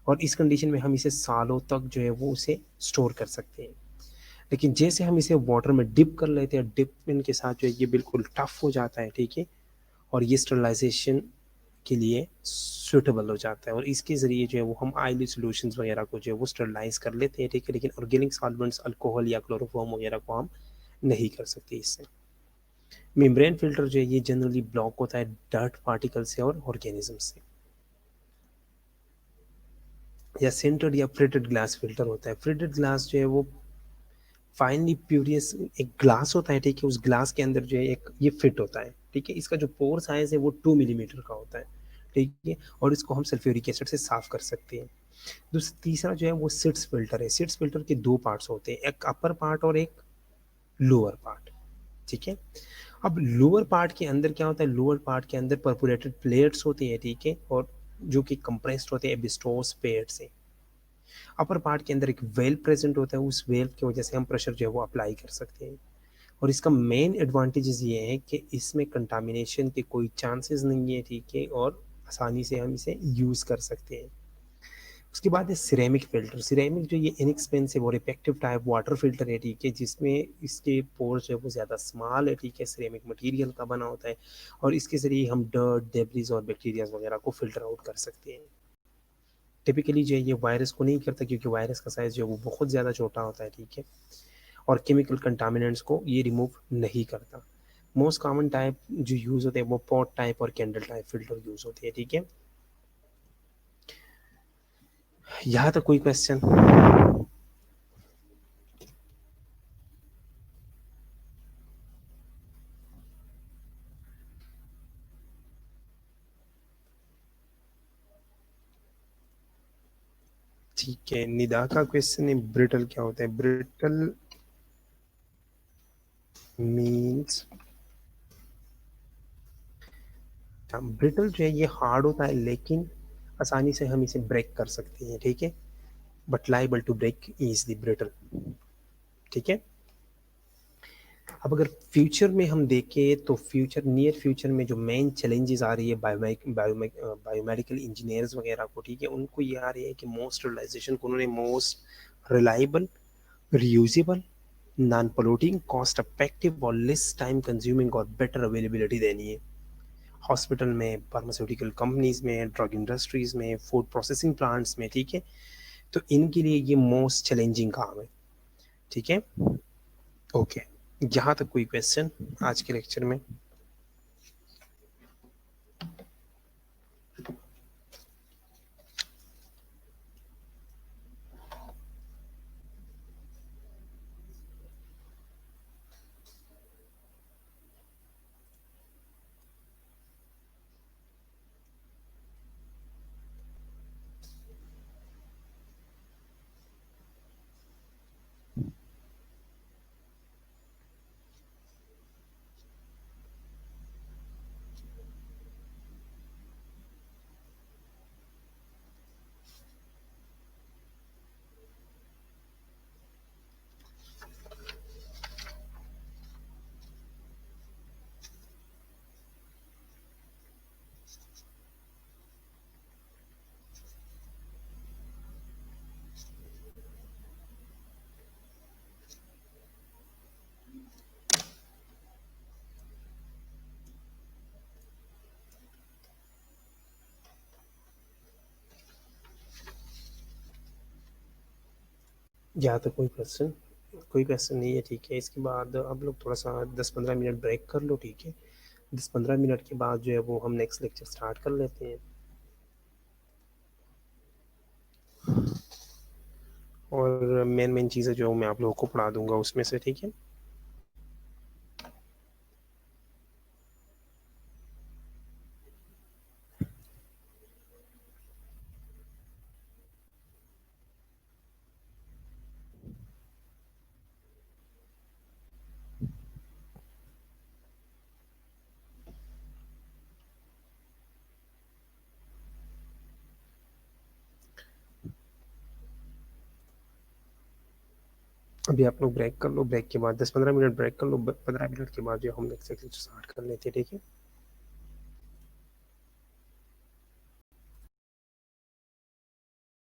[SPEAKER 1] और इस कंडीशन में हम इसे सालों तक जो है वो उसे स्टोर कर सकते हैं। लेकिन जैसे हम इसे वाटर में डिप कर लेते हैं, डिपमेंट के साथ जो है ये बिल्कुल टफ हो जाता है, ठीक है? और ये स्टरलाइजेशन के लिए सूटेबल हो जाता है और इसके ज़रिए जो है वो हम ऑयली सॉल्यूशंस वगैरह को जो है वो स्टरलाइज़ कर लेते हैं, ठीक है? लेकिन ऑर्गेनिक सॉल्वेंट्स, अल्कोहल या क्लोरोफॉर्म वगैरह को हम नहीं कर सकते इससे। मेम्ब्रेन फ़िल्टर जो है ये जनरली ब्लॉक होता है डर्ट पार्टिकल से और ऑर्गेनिज्म से। या सिंटर्ड या फ्रिटेड ग्लास फ़िल्टर होता है। फ्रिटेड ग्लास जो है वो फाइनली प्यूरियस एक ग्लास होता है, ठीक है? उस ग्लास के अंदर जो है एक ये फिट होता है, ठीक है? इसका जो पोर साइज़ है वो 2 मिलीमीटर का होता है, ठीक है? और इसको हम सल्फ्यूरिक एसिड से साफ़ कर सकते हैं। तीसरा जो है वो सिट्स फ़िल्टर है। सिट्स फ़िल्टर के 2 पार्ट्स होते हैं, एक अपर पार्ट और एक लोअर पार्ट, ठीक है? अब लोअर पार्ट के अंदर क्या होता है, लोअर पार्ट के अंदर परफोरेटेड प्लेट्स होती हैं, ठीक है? और जो कि कंप्रेस्ड होते हैं एबिस्टोस पेड़ से। अपर पार्ट के अंदर एक वेल प्रेजेंट होता है, उस वेल की वजह से हम प्रेशर जो है वो अप्लाई कर सकते हैं। और इसका मेन एडवांटेजेस ये है कि इसमें कंटामिनेशन के कोई चांसेस नहीं है, ठीक है? और आसानी से हम इसे यूज़ कर सकते हैं। उसके बाद है सिरेमिक फ़िल्टर। सिरेमिक जो ये इनएक्सपेंसिव और इफेक्टिव टाइप वाटर फ़िल्टर है, ठीक है? जिसमें इसके पोर्स जो है वो ज़्यादा स्मॉल है, ठीक है? सिरेमिक मटेरियल का बना होता है और इसके ज़रिए हम डर्ट, डेब्रिस और बैक्टीरियाज़ वगैरह को फ़िल्टर आउट कर सकते हैं। टिपिकली जो है ये वायरस को नहीं करता क्योंकि वायरस का साइज़ जो है वो बहुत ज़्यादा छोटा होता है, ठीक है? और केमिकल कंटामिनेंट्स को ये रिमूव नहीं करता। मोस्ट कॉमन टाइप जो यूज़ होते हैं वो पॉट टाइप और कैंडल टाइप फ़िल्टर यूज़ होते हैं, ठीक है? यहाँ तक कोई क्वेश्चन? ठीक है, निदा का क्वेश्चन है ब्रिटल क्या होता है? ब्रिटल मीन्स ब्रिटल जो है ये हार्ड होता है लेकिन आसानी से हम इसे ब्रेक कर सकते हैं, ठीक है? But liable to break easily brittle, ठीक है? अब अगर फ्यूचर में हम देखें तो फ्यूचर नियर फ्यूचर में जो मेन चैलेंजेस आ रही है बायोमेडिकल इंजीनियर्स वगैरह को, ठीक है? उनको ये आ रही है कि मोस्ट रियलाइजेशन को उन्होंने most reliable, reusable, non polluting, cost effective और लेस टाइम कंज्यूमिंग और बेटर अवेलेबिलिटी देनी है। हॉस्पिटल में, फार्मास्यूटिकल कंपनीज में, ड्रग इंडस्ट्रीज में, फूड प्रोसेसिंग प्लांट्स में, ठीक है? तो इनके लिए ये मोस्ट चैलेंजिंग काम है, ठीक है? ओके, यहाँ तक कोई क्वेश्चन आज के लेक्चर में? यहाँ तक कोई क्वेश्चन नहीं है, ठीक है? इसके बाद आप लोग थोड़ा सा 10-15 मिनट ब्रेक कर लो, ठीक है? 10-15 मिनट के बाद जो है वो हम नेक्स्ट लेक्चर स्टार्ट कर लेते हैं और मेन मेन चीज़ें जो मैं आप लोगों को पढ़ा दूंगा उसमें से, ठीक है? अभी आप लोग ब्रेक कर लो, ब्रेक के बाद 10-15 मिनट ब्रेक कर लो, 15 मिनट के बाद जो हम एक्सरसाइज स्टार्ट कर लेते हैं, ठीक है।